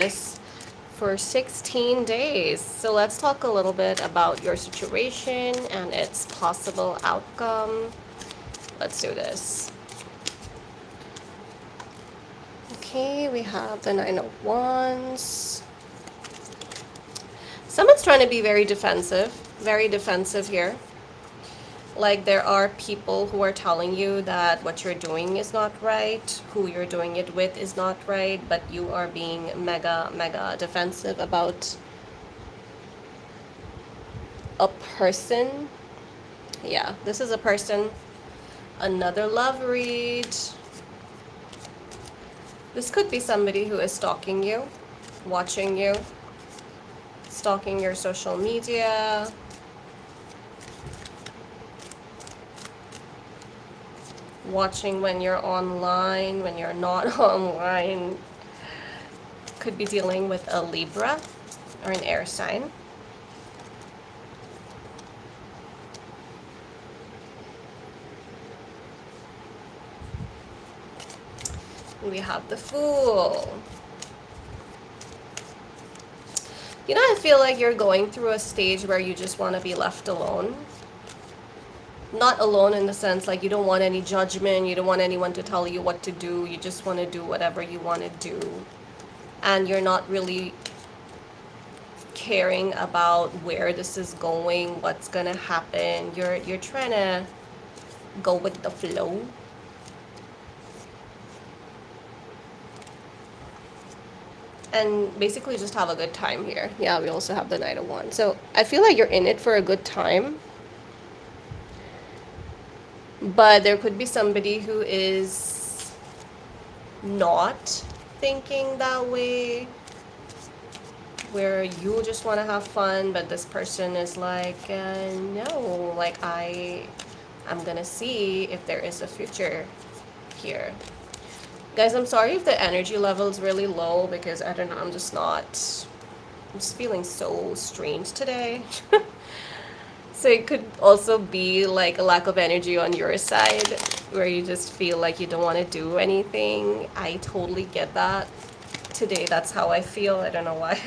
this for 16 days. So let's talk a little bit about your situation and its possible outcome. Let's do this. Okay, we have the Nine of Wands. Someone's trying to be very defensive here. Like there are people who are telling you that what you're doing is not right, who you're doing it with is not right, but you are being mega defensive about a person. Yeah, this is a person. Another love read. This could be somebody who is stalking you, watching you, stalking your social media. Watching when you're online, when you're not online. Could be dealing with a Libra or an air sign. We have the Fool. You know, I feel like you're going through a stage where you just want to be left alone. Not alone in the sense like you don't want any judgment, you don't want anyone to tell you what to do, you just want to do whatever you want to do. And you're not really caring about where this is going, what's gonna happen. You're trying to go with the flow. And basically just have a good time here. Yeah, we also have the Knight of Wands. So I feel like you're in it for a good time. But there could be somebody who is not thinking that way, where you just want to have fun, but this person is like, no, like I'm gonna see if there is a future here. Guys, I'm sorry if the energy level is really low because I don't know, I'm just feeling so strange today. So it could also be like a lack of energy on your side where you just feel like you don't want to do anything. I totally get that. Today, that's how I feel. I don't know why.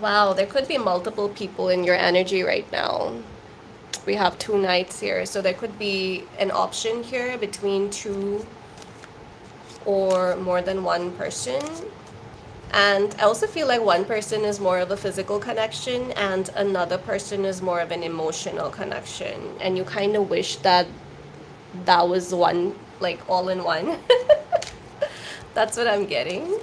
Wow, there could be multiple people in your energy right now. We have two knights here, so there could be an option here between two or more than one person. And I also feel like one person is more of a physical connection and another person is more of an emotional connection. And you kind of wish that that was one, like all in one. That's what I'm getting.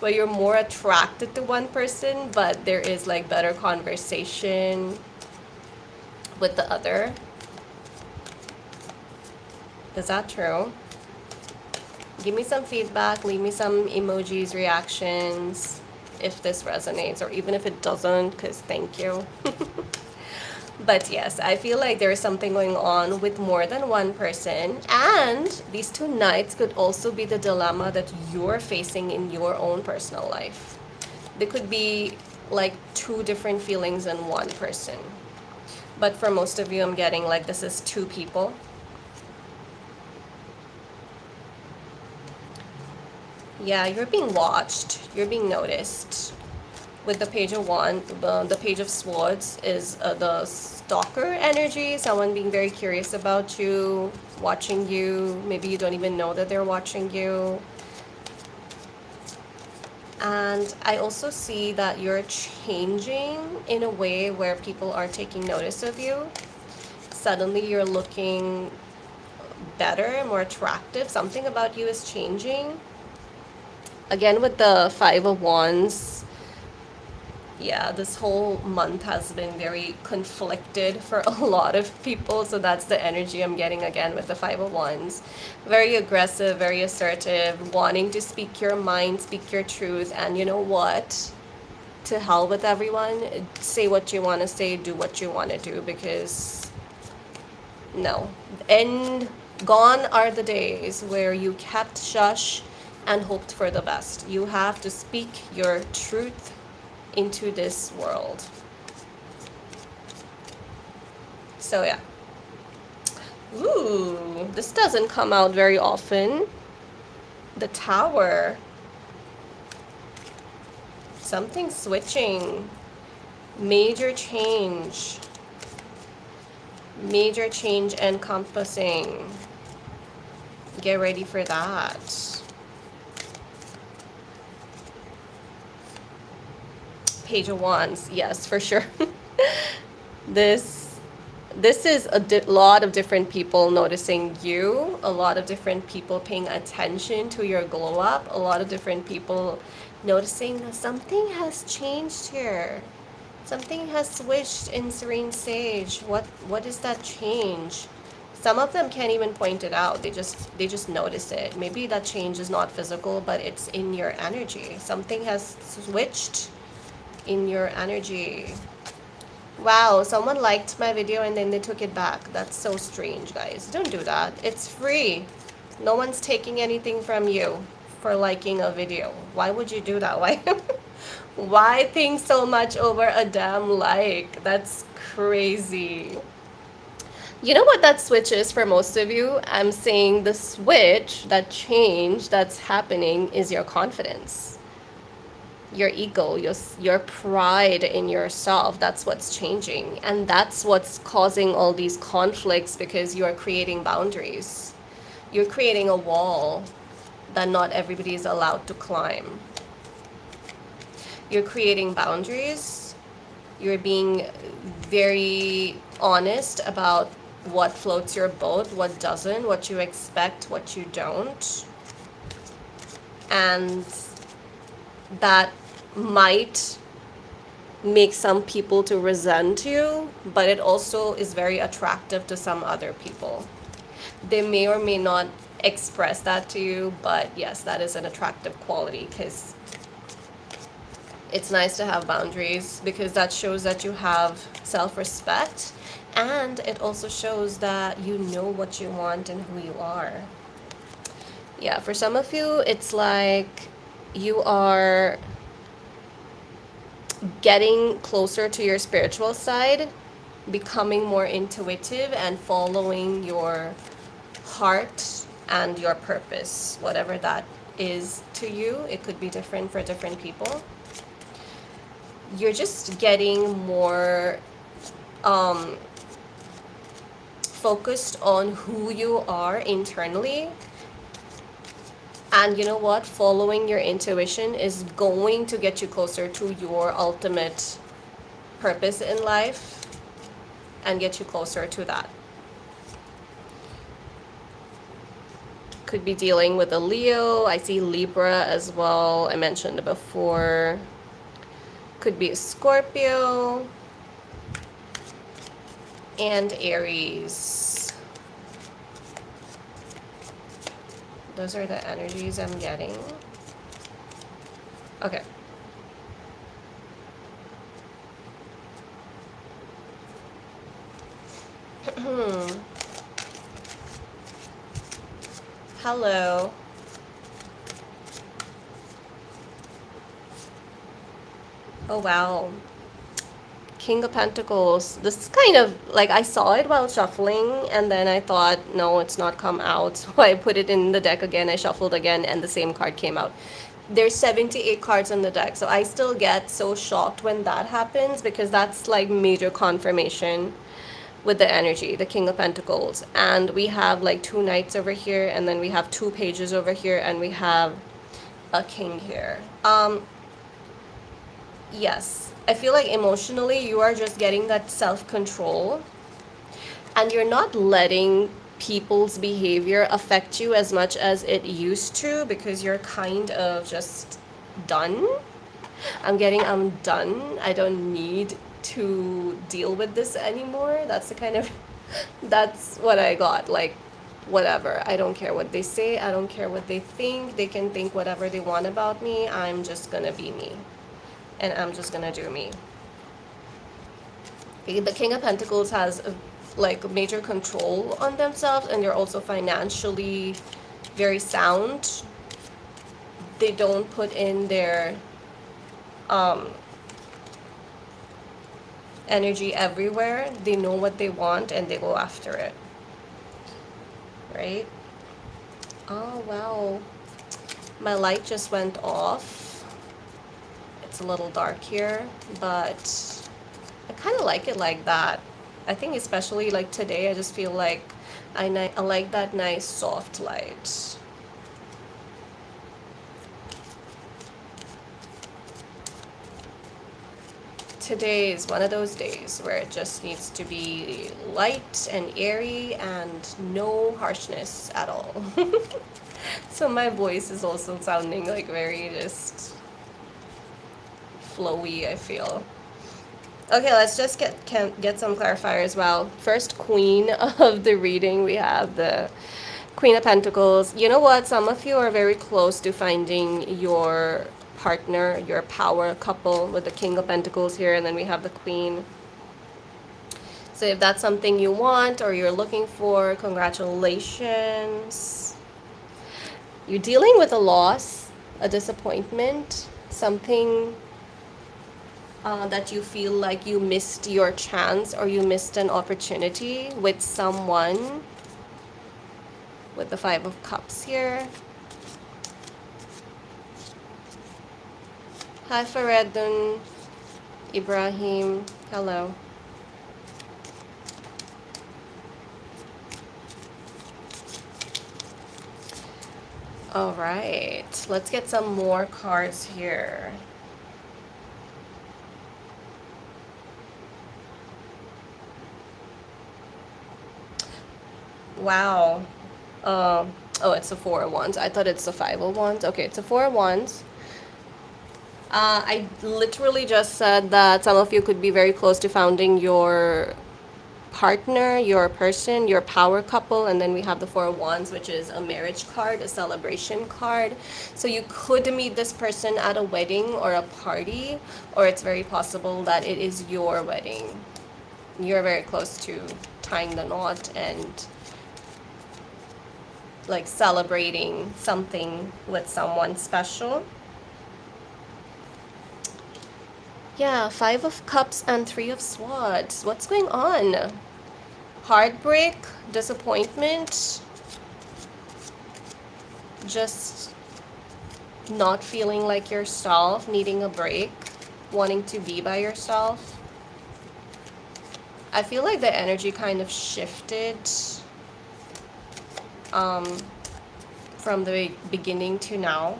But you're more attracted to one person, but there is like better conversation with the other. Is that true? Give me some feedback, leave me some emojis, reactions, if this resonates, or even if it doesn't, because thank you. But yes, I feel like there is something going on with more than one person, and these two knights could also be the dilemma that you're facing in your own personal life. There could be like two different feelings in one person. But for most of you, I'm getting like this is two people. Yeah, you're being watched. You're being noticed. With the Page of Wands, the Page of Swords is the stalker energy. Someone being very curious about you, watching you. Maybe you don't even know that they're watching you. And I also see that you're changing in a way where people are taking notice of you. Suddenly you're looking better, more attractive. Something about you is changing. Again, with the Five of Wands, yeah, this whole month has been very conflicted for a lot of people. So that's the energy I'm getting again with the Five of Wands. Very aggressive, very assertive, wanting to speak your mind, speak your truth. And you know what? To hell with everyone. Say what you want to say, do what you want to do, because no. And gone are the days where you kept shush and hoped for the best. You have to speak your truth into this world. So yeah. Ooh, this doesn't come out very often. The Tower. something switching. Major change. Major change encompassing. Get ready for that. Page of Wands. Yes, for sure. This is a lot of different people noticing you, a lot of different people paying attention to your glow up, a lot of different people noticing that something has changed here. Something has switched in Serene Sage. What is that change? Some of them can't even point it out. They just notice it. Maybe that change is not physical, but it's in your energy. Something has switched in your energy. Wow, someone liked my video and then they took it back. That's so strange, guys. Don't do that. It's free. No one's taking anything from you for liking a video. Why would you do that? Why think so much over a damn like? That's crazy. You know what that switch is for most of you? I'm saying the switch, that change that's happening is your confidence, your ego, your pride in yourself. That's what's changing, and that's what's causing all these conflicts, because you are creating boundaries. You're creating a wall that not everybody is allowed to climb. You're creating boundaries. You're being very honest about what floats your boat, what doesn't, what you expect, what you don't. And that might make some people to resent you, but it also is very attractive to some other people. They may or may not express that to you, but yes, that is an attractive quality, because it's nice to have boundaries, because that shows that you have self-respect, and it also shows that you know what you want and who you are. Yeah, for some of you, it's like you are getting closer to your spiritual side, becoming more intuitive and following your heart and your purpose, whatever that is to you. It could be different for different people. You're just getting more focused on who you are internally. And you know what? Following your intuition is going to get you closer to your ultimate purpose in life and get you closer to that. Could be dealing with a Leo. I see Libra as well. I mentioned it before. Could be a Scorpio and Aries. Those are the energies I'm getting. Okay. Hello. Oh, wow. King of Pentacles. This is kind of like, I saw it while shuffling, and then I thought, no, it's not come out. So I put it in the deck again. I shuffled again, and the same card came out. There's 78 cards in the deck, so I still get so shocked when that happens, because that's like major confirmation with the energy, the King of Pentacles. And we have like 2 knights over here, and then we have 2 pages over here, and we have a king here. Yes, I feel like emotionally you are just getting that self-control, and you're not letting people's behavior affect you as much as it used to, because you're kind of just done. I'm done. I don't need to deal with this anymore. That's the kind of, that's what I got. Like, whatever. I don't care what they say. I don't care what they think. They can think whatever they want about me. I'm just gonna be me. And I'm just gonna do me. The King of Pentacles has like major control on themselves, and they're also financially very sound. They don't put in their energy everywhere. They know what they want and they go after it. Right? Oh, wow. My light just went off. it's a little dark here, but I kind of like it like that. I think especially like today, I just feel like I like that nice soft light. Today is one of those days where it just needs to be light and airy and no harshness at all. So my voice is also sounding like very just flowy, I feel. Okay, let's just get some clarifier as well. First queen of the reading, we have the Queen of Pentacles. You know what? Some of you are very close to finding your partner, your power couple, with the King of Pentacles here, and then we have the Queen. So if that's something you want or you're looking for, congratulations. You're dealing with a loss, a disappointment, something that you feel like you missed your chance or you missed an opportunity with someone, with the Five of Cups here. Hi Faredun, Ibrahim, hello. All right, let's get some more cards here. Wow. Oh, it's a Four of Wands. I thought it's a Five of Wands. Okay, it's a Four of Wands. I literally just said that some of you could be very close to founding your partner, your person, your power couple, and then we have the Four of Wands, which is a marriage card, a celebration card. So you could meet this person at a wedding or a party, or it's very possible that it is your wedding. You're very close to tying the knot and like celebrating something with someone special. Yeah, Five of Cups and Three of Swords. What's going on? Heartbreak, disappointment, just not feeling like yourself, needing a break, wanting to be by yourself. I feel like the energy kind of shifted from the beginning to now.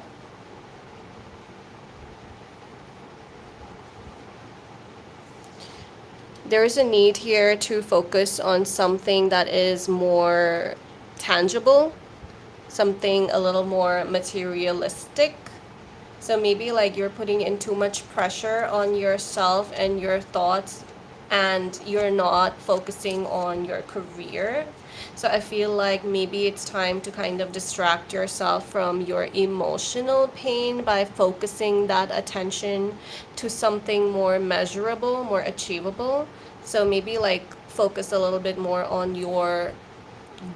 There is a need here to focus on something that is more tangible, something a little more materialistic. So maybe like you're putting in too much pressure on yourself and your thoughts, and you're not focusing on your career. So I feel like maybe it's time to kind of distract yourself from your emotional pain by focusing that attention to something more measurable, more achievable. So maybe like focus a little bit more on your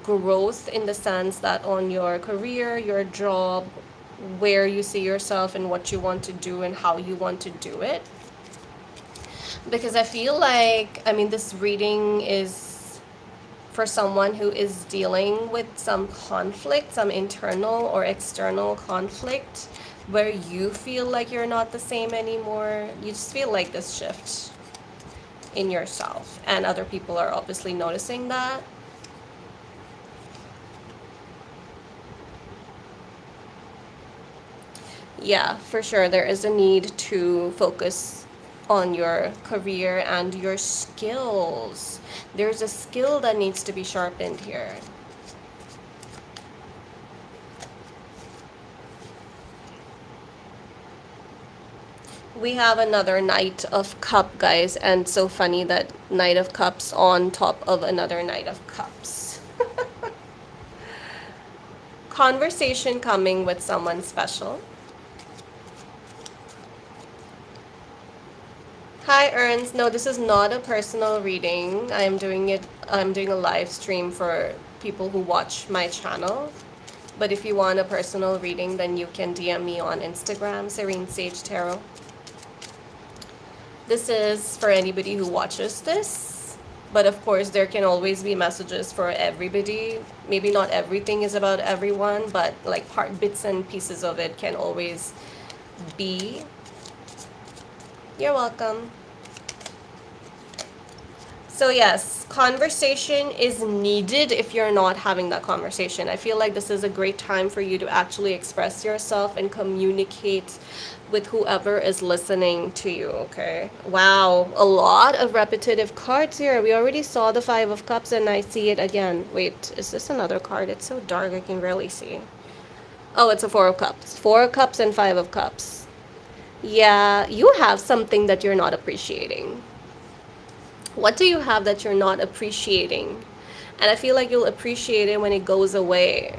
growth, in the sense that on your career, your job, where you see yourself and what you want to do and how you want to do it. Because I feel like, I mean, this reading is for someone who is dealing with some conflict, some internal or external conflict, where you feel like you're not the same anymore. You just feel like this shift in yourself, and other people are obviously noticing that. Yeah, for sure, there is a need to focus on your career and your skills. There's a skill that needs to be sharpened here. We have another Knight of Cup, guys, and so funny that Knight of Cups on top of another Knight of Cups. Conversation coming with someone special. Hi Ernst, no, this is not a personal reading. I'm doing a live stream for people who watch my channel. But if you want a personal reading, then you can DM me on Instagram, Serene Sage Tarot. This is for anybody who watches this. But of course, there can always be messages for everybody. Maybe not everything is about everyone, but like bits and pieces of it can always be. You're welcome. So yes, conversation is needed if you're not having that conversation. I feel like this is a great time for you to actually express yourself and communicate with whoever is listening to you, okay? Wow, a lot of repetitive cards here. We already saw the 5 of Cups and I see it again. Wait, is this another card? It's so dark I can barely see. Oh, it's a 4 of Cups. 4 of Cups and 5 of Cups. Yeah, you have something that you're not appreciating. What do you have that you're not appreciating? And I feel like you'll appreciate it when it goes away.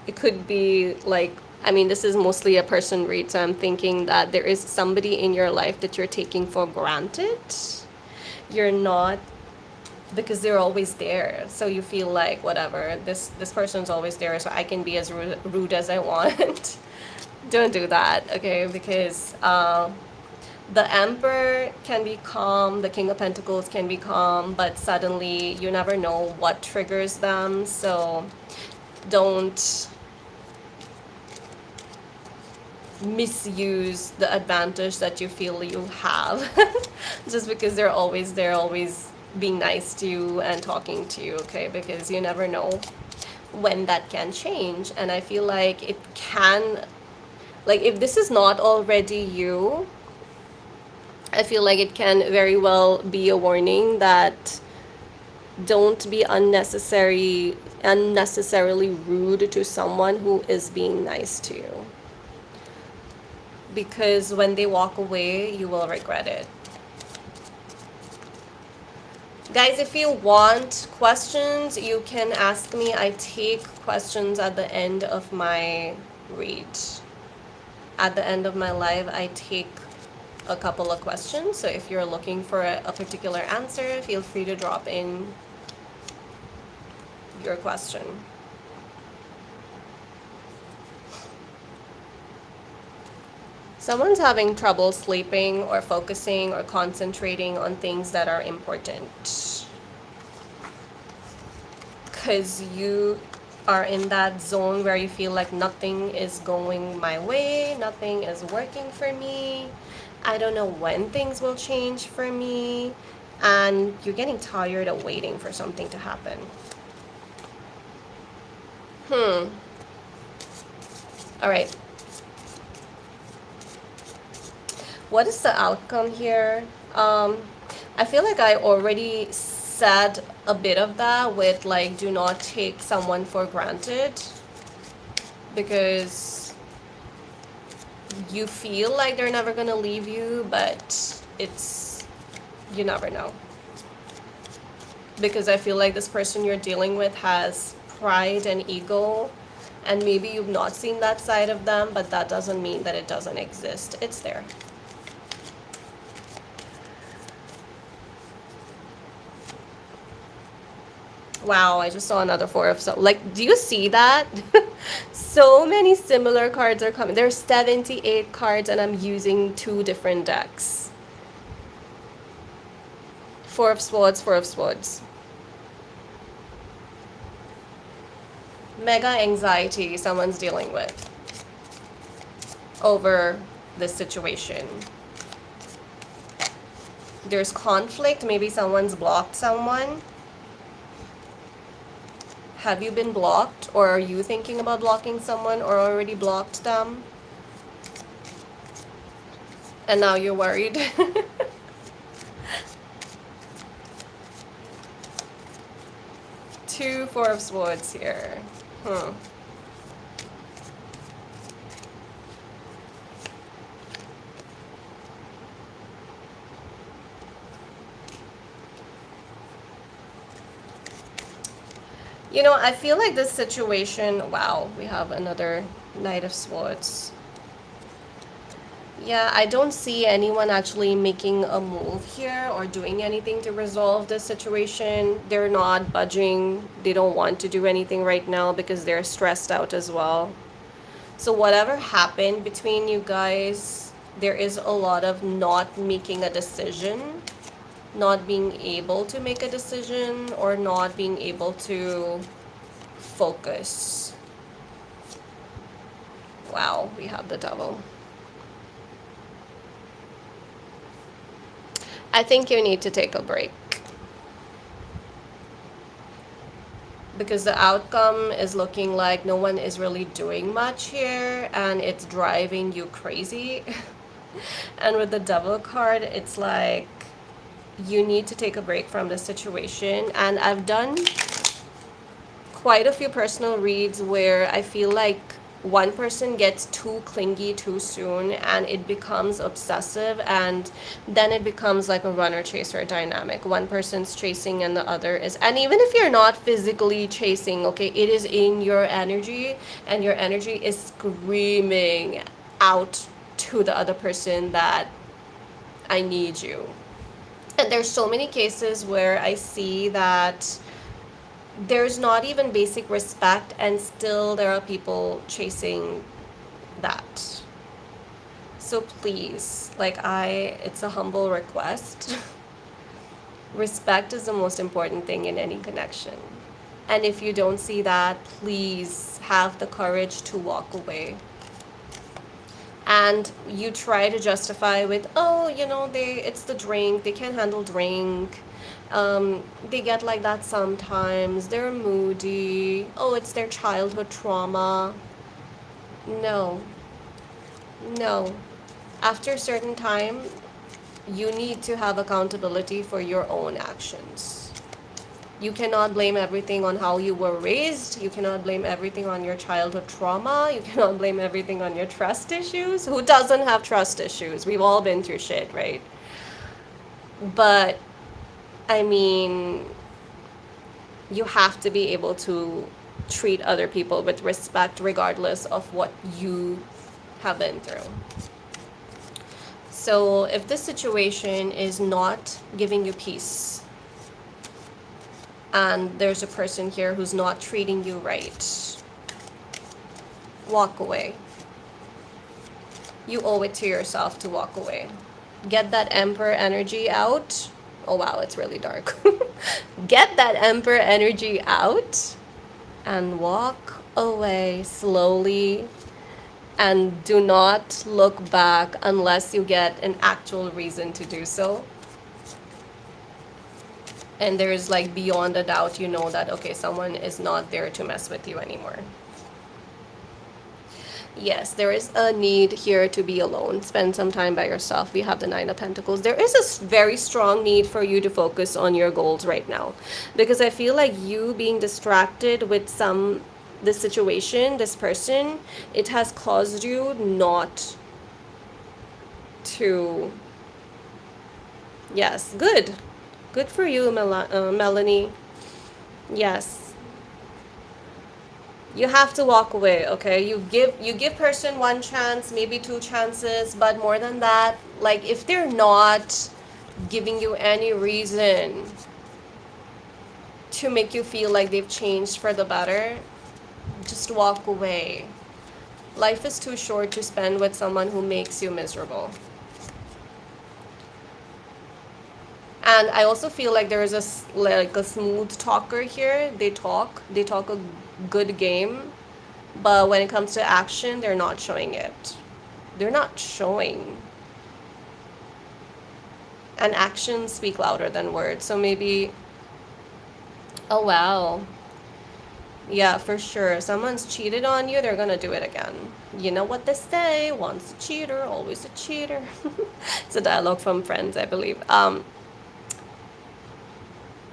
It could be like, I mean, this is mostly a person read, so I'm thinking that there is somebody in your life that you're taking for granted. You're not, because they're always there. So you feel like, whatever, this person's always there, so I can be as rude as I want. Don't do that, okay? Because the Emperor can be calm, the King of Pentacles can be calm, but suddenly you never know what triggers them. So don't misuse the advantage that you feel you have just because they're always there, always being nice to you and talking to you, okay? Because you never know when that can change. And I feel like it can, like, if this is not already you, I feel like it can very well be a warning that don't be unnecessarily rude to someone who is being nice to you. Because when they walk away, you will regret it. Guys, if you want questions, you can ask me. I take questions at the end of my read. At the end of my live, I take a couple of questions. So if you're looking for a particular answer, feel free to drop in your question. Someone's having trouble sleeping or focusing or concentrating on things that are important. Because you are in that zone where you feel like nothing is going my way, nothing is working for me, I don't know when things will change for me, and you're getting tired of waiting for something to happen. All right. What is the outcome here? I feel like I already said a bit of that with, like, do not take someone for granted, because you feel like they're never gonna leave you, but you never know. Because I feel like this person you're dealing with has pride and ego, and maybe you've not seen that side of them, but that doesn't mean that it doesn't exist. It's there. Wow, I just saw another 4 of so, like, do you see that? So many similar cards are coming. There's 78 cards and I'm using 2 different decks. 4 of Swords, 4 of Swords. Mega anxiety someone's dealing with over this situation. There's conflict. Maybe someone's blocked someone. Have you been blocked, or are you thinking about blocking someone or already blocked them? And now you're worried. 2 4 of Swords here. You know, I feel like this situation, wow, we have another Knight of Swords. Yeah, I don't see anyone actually making a move here or doing anything to resolve this situation. They're not budging. They don't want to do anything right now because they're stressed out as well. So whatever happened between you guys, there is a lot of not making a decision, not being able to make a decision, or not being able to focus. Wow, we have the Devil. I think you need to take a break. Because the outcome is looking like no one is really doing much here and it's driving you crazy. And with the devil card, it's like you need to take a break from the situation. And I've done quite a few personal reads where I feel like one person gets too clingy too soon and it becomes obsessive, and then it becomes like a runner chaser dynamic. One person's chasing and the other is, and even if you're not physically chasing, okay, it is in your energy, and your energy is screaming out to the other person that I need you. And there's so many cases where I see that there's not even basic respect, and still there are people chasing that. So please, it's a humble request. Respect is the most important thing in any connection. And if you don't see that, please have the courage to walk away. And you try to justify with, oh, it's the drink, they can't handle drink, they get like that sometimes, they're moody, oh, it's their childhood trauma. No, no. After a certain time, you need to have accountability for your own actions. You cannot blame everything on how you were raised. You cannot blame everything on your childhood trauma. You cannot blame everything on your trust issues. Who doesn't have trust issues? We've all been through shit, right? But, I mean, you have to be able to treat other people with respect regardless of what you have been through. So if this situation is not giving you peace, and there's a person here who's not treating you right, walk away. You owe it to yourself to walk away. Get that Emperor energy out. Oh wow, it's really dark. Get that Emperor energy out and walk away slowly, and do not look back unless you get an actual reason to do so. And there's like beyond a doubt, that, okay, someone is not there to mess with you anymore. Yes, there is a need here to be alone. Spend some time by yourself. We have the Nine of Pentacles. There is a very strong need for you to focus on your goals right now. Because I feel like you being distracted with this situation, this person, it has caused you not to... Yes, good. Good for you, Melanie. Yes. You have to walk away, okay? You give person one chance, maybe two chances, but more than that, like if they're not giving you any reason to make you feel like they've changed for the better, just walk away. Life is too short to spend with someone who makes you miserable. And I also feel like there is a smooth talker here. They talk a good game, but when it comes to action, they're not showing it. They're not showing. And actions speak louder than words. So maybe, oh wow. Yeah, for sure. Someone's cheated on you, they're gonna do it again. You know what they say, once a cheater, always a cheater. It's a dialogue from Friends, I believe.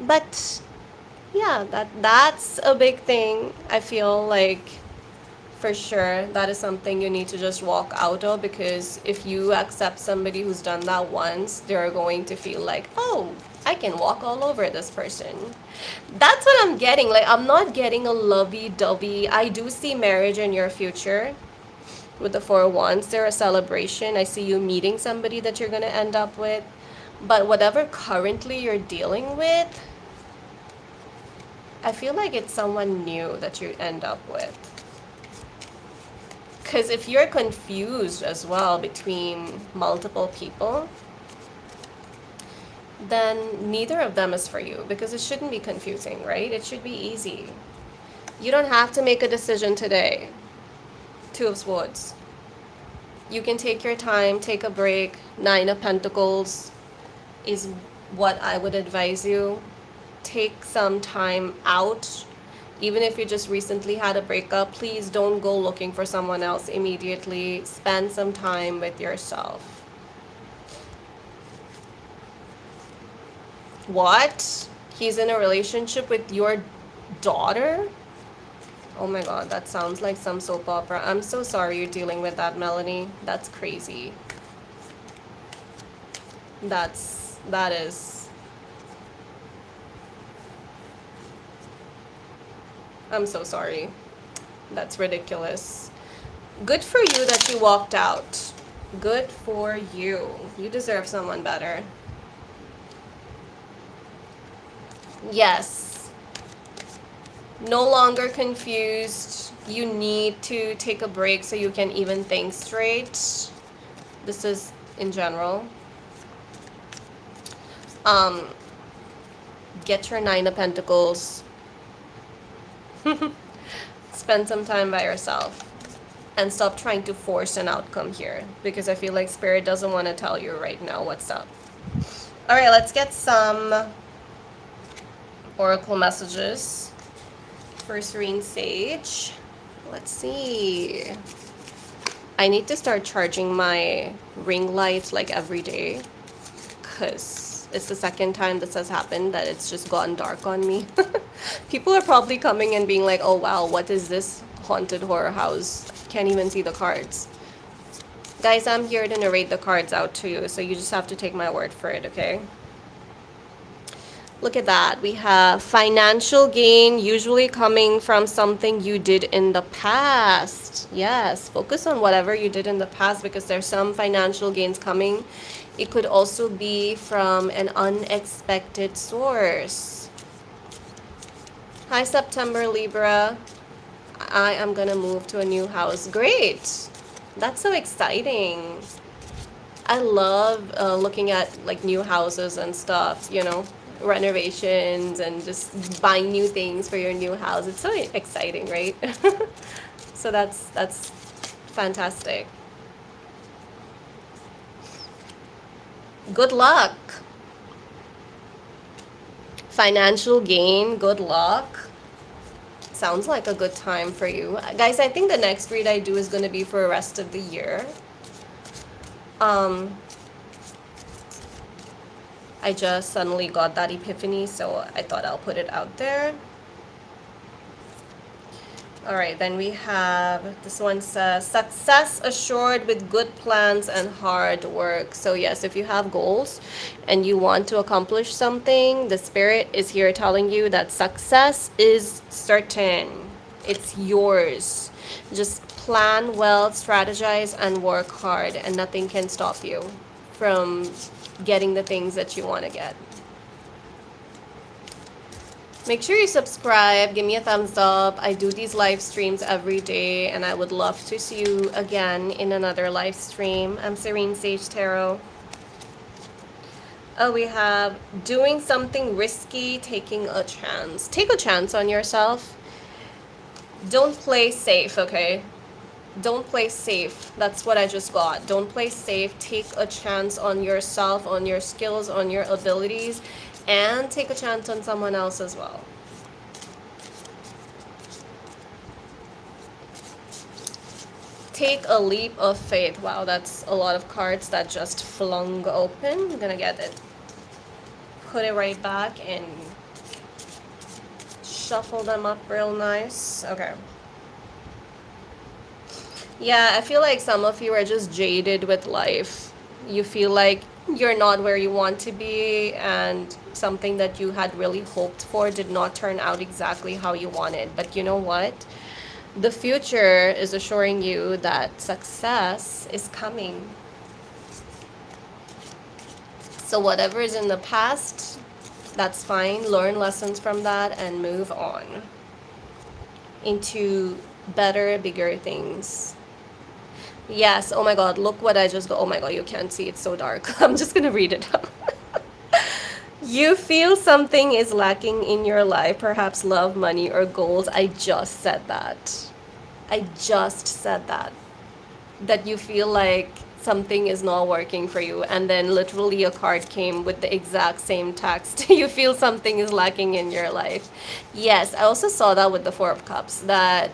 But yeah, that's a big thing. I feel like for sure that is something you need to just walk out of, because if you accept somebody who's done that once, they're going to feel like, oh, I can walk all over this person. That's what I'm getting. Like, I'm not getting a lovey-dovey. I do see marriage in your future with the Four of Wands. They're a celebration. I see you meeting somebody that you're going to end up with. But whatever currently you're dealing with, I feel like it's someone new that you end up with. Because if you're confused as well between multiple people, then neither of them is for you, because it shouldn't be confusing, right? It should be easy. You don't have to make a decision today. Two of Swords. You can take your time, take a break. Nine of Pentacles. is what I would advise you. Take some time out. Even if you just recently had a breakup, please don't go looking for someone else immediately. Spend some time with yourself. What? He's in a relationship with your daughter? Oh my god, that sounds like some soap opera. I'm so sorry you're dealing with that, Melanie. That's crazy. That is. I'm so sorry. That's ridiculous. Good for you that you walked out. Good for you. You deserve someone better. Yes. No longer confused. You need to take a break so you can even think straight. This is in general. Um, get your Nine of Pentacles. Spend some time by yourself. And stop trying to force an outcome here. Because I feel like Spirit doesn't want to tell you right now what's up. Alright, let's get some oracle messages for Serene Sage. Let's see. I need to start charging my ring light like every day. Because it's the second time this has happened that it's just gotten dark on me. People are probably coming and being like, oh wow, what is this haunted horror house? Can't even see the cards. Guys, I'm here to narrate the cards out to you, so you just have to take my word for it, okay? Look at that. We have financial gain, usually coming from something you did in the past. Yes, focus on whatever you did in the past because there's some financial gains coming. It could also be from an unexpected source. Hi, September, Libra. I am gonna move to a new house. Great. That's so exciting. I love looking at like new houses and stuff, you know, renovations and just buying new things for your new house. It's so exciting, right? So that's fantastic. Good luck. Financial gain, good luck. Sounds like a good time for you. Guys, I think the next read I do is going to be for the rest of the year. I just suddenly got that epiphany, so I thought I'll put it out there. All right, then we have, this one says, success assured with good plans and hard work. So yes, if you have goals and you want to accomplish something, the Spirit is here telling you that success is certain. It's yours. Just plan well, strategize, and work hard, and nothing can stop you from getting the things that you want to get. Make sure you subscribe, give me a thumbs up. I do these live streams every day, and I would love to see you again in another live stream. I'm Serene Sage Tarot. Oh, we have doing something risky, taking a chance. Take a chance on yourself. Don't play safe, okay? Don't play safe. That's what I just got. Don't play safe. Take a chance on yourself, on your skills, on your abilities, and take a chance on someone else as well. Take a leap of faith. Wow, that's a lot of cards that just flung open. I'm gonna get it. Put it right back and shuffle them up real nice. Okay. Yeah, I feel like some of you are just jaded with life. You feel like you're not where you want to be, and something that you had really hoped for did not turn out exactly how you wanted. But you know what? The future is assuring you that success is coming. So whatever is in the past, that's fine. Learn lessons from that and move on into better, bigger things. Yes, oh my god, look what I just got. Oh my god, you can't see, it's so dark. I'm just gonna read it out. You feel something is lacking in your life, perhaps love, money, or goals. I just said that. I just said that. That you feel like something is not working for you, and then literally a card came with the exact same text. You feel something is lacking in your life. Yes, I also saw that with the Four of Cups, that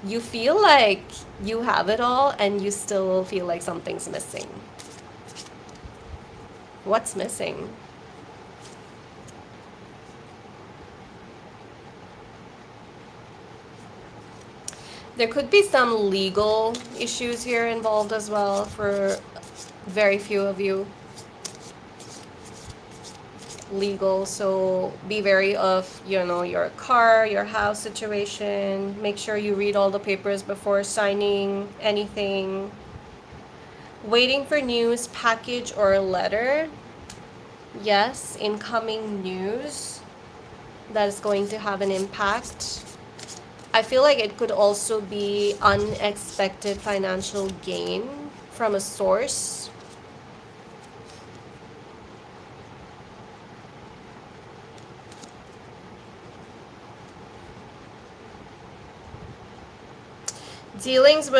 you feel like you have it all and you still feel like something's missing. What's missing? There could be some legal issues here involved as well for very few of you. Legal, so be wary of, your car, your house situation. Make sure you read all the papers before signing anything. Waiting for news, package or letter. Yes, incoming news that is going to have an impact. I feel like it could also be unexpected financial gain from a source. Dealings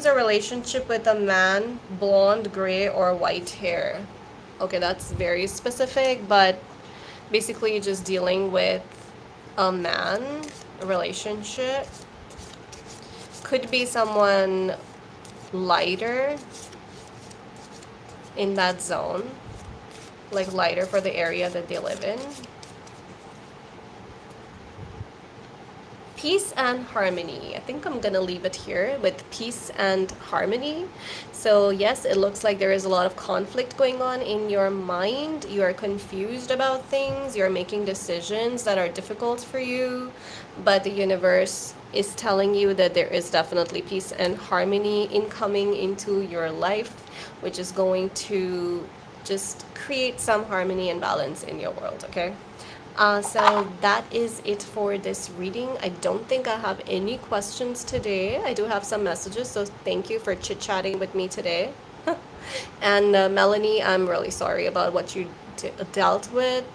or relationship with a man, blonde, gray, or white hair. Okay, that's very specific, but basically just dealing with a man, a relationship. Could be someone lighter in that zone, like lighter for the area that they live in. Peace and harmony. I think I'm gonna leave it here with peace and harmony. So yes, it looks like there is a lot of conflict going on in your mind. You are confused about things. You're making decisions that are difficult for you, but the universe is telling you that there is definitely peace and harmony incoming into your life, which is going to just create some harmony and balance in your world, okay? So that is it for this reading. I don't think I have any questions today. I do have some messages, so thank you for chit-chatting with me today. And Melanie, I'm really sorry about what you dealt with.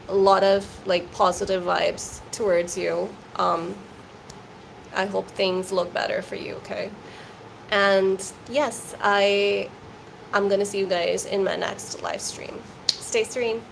A lot of like positive vibes towards you. I hope things look better for you, okay? And yes, I'm gonna see you guys in my next live stream. Stay serene.